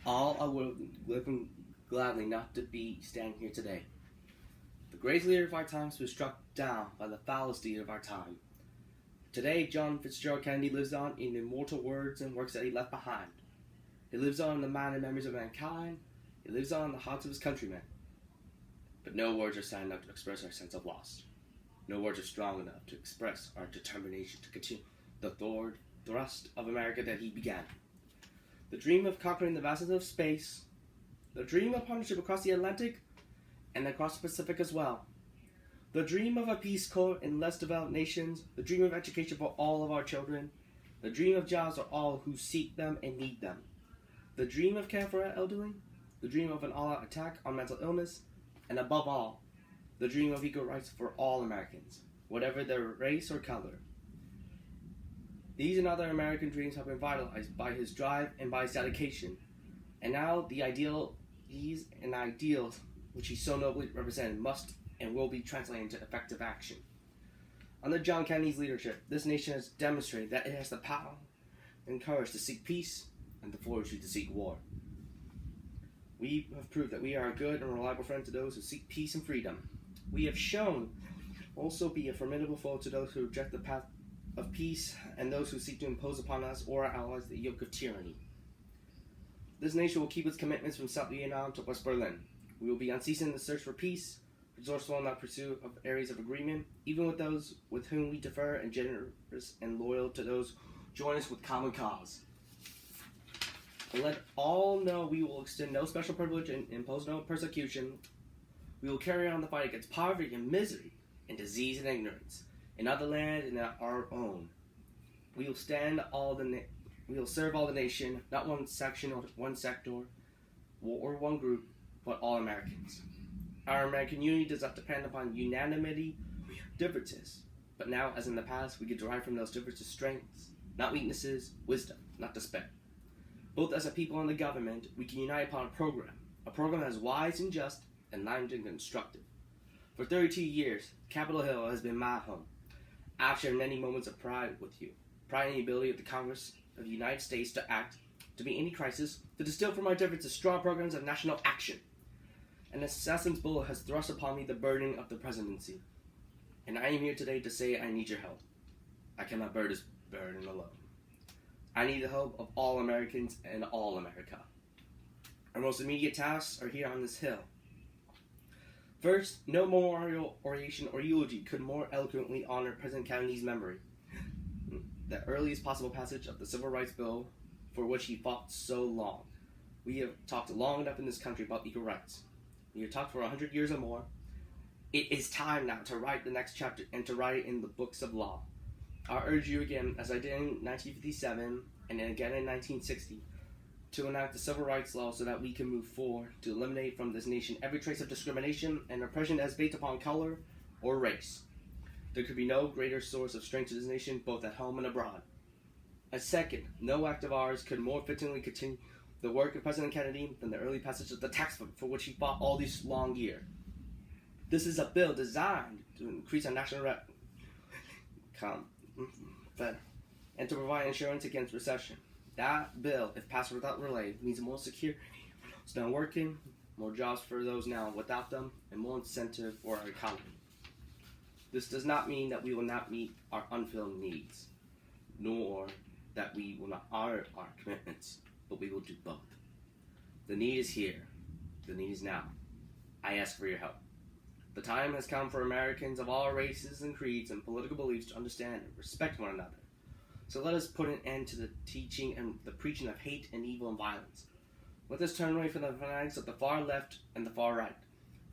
All I would have lived gladly not to be standing here today. The greatest leader of our times was struck down by the foulest deed of our time. Today, John Fitzgerald Kennedy lives on in the immortal words and works that he left behind. He lives on in the mind and memories of mankind. He lives on in the hearts of his countrymen. But no words are sad enough to express our sense of loss. No words are strong enough to express our determination to continue the thrust of America that he began. The dream of conquering the vastness of space, the dream of partnership across the Atlantic and across the Pacific as well. The dream of a Peace Corps in less developed nations, the dream of education for all of our children, the dream of jobs for all who seek them and need them, the dream of care for our elderly, the dream of an all-out attack on mental illness, and above all, the dream of equal rights for all Americans, whatever their race or color. These and other American dreams have been vitalized by his drive and by his dedication, and now these and ideals which he so nobly represented must and will be translated into effective action. Under John Kennedy's leadership, this nation has demonstrated that it has the power and courage to seek peace and the fortitude to seek war. We have proved that we are a good and reliable friend to those who seek peace and freedom. We have shown also be a formidable foe to those who reject the path of peace and those who seek to impose upon us or our allies the yoke of tyranny. This nation will keep its commitments from South Vietnam to West Berlin. We will be unceasing in the search for peace, resourceful in our pursuit of areas of agreement, even with those with whom we differ, and generous and loyal to those who join us with common cause. And let all know we will extend no special privilege and impose no persecution. We will carry on the fight against poverty and misery and disease and ignorance in other land and in our own. We will serve all the nation, not one section or one sector or one group, but all Americans. Our American unity does not depend upon unanimity differences, but now, as in the past, we can derive from those differences strengths, not weaknesses, wisdom, not despair. Both as a people and the government, we can unite upon a program that is wise and just, enlightened and constructive. For 32 years, Capitol Hill has been my home. I've shared many moments of pride with you. Pride in the ability of the Congress of the United States to act, to meet any crisis, to distill from our differences strong programs of national action. An assassin's bullet has thrust upon me the burden of the presidency. And I am here today to say I need your help. I cannot bear this burden alone. I need the help of all Americans and all America. Our most immediate tasks are here on this hill. First, no memorial, oration, or eulogy could more eloquently honor President Kennedy's memory. The earliest possible passage of the Civil Rights Bill for which he fought so long. We have talked long enough in this country about equal rights. We have talked for 100 years or more. It is time now to write the next chapter and to write it in the books of law. I urge you again, as I did in 1957 and then again in 1960, to enact the civil rights law so that we can move forward to eliminate from this nation every trace of discrimination and oppression that is based upon color or race. There could be no greater source of strength to this nation, both at home and abroad. And second, no act of ours could more fittingly continue the work of President Kennedy than the early passage of the tax vote for which he fought all these long years. This is a bill designed to increase our national income and to provide insurance against recession. That bill, if passed without delay, means more security for those now working, more jobs for those now without them, and more incentive for our economy. This does not mean that we will not meet our unfulfilled needs, nor that we will not honor our commitments, but we will do both. The need is here. The need is now. I ask for your help. The time has come for Americans of all races and creeds and political beliefs to understand and respect one another. So let us put an end to the teaching and the preaching of hate and evil and violence. Let us turn away from the fanatics of the far left and the far right,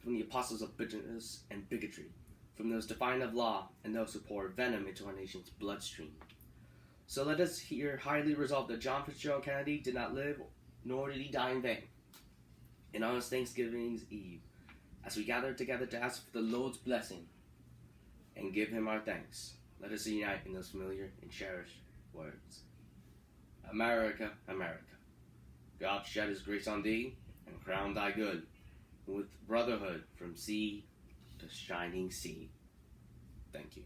from the apostles of bitterness and bigotry, from those defiant of law and those who pour venom into our nation's bloodstream. So let us here highly resolve that John Fitzgerald Kennedy did not live, nor did he die in vain. And on this Thanksgiving's Eve, as we gather together to ask for the Lord's blessing and give him our thanks, let us unite in those familiar and cherished words. America, America, God shed his grace on thee and crown thy good with brotherhood from sea to shining sea. Thank you.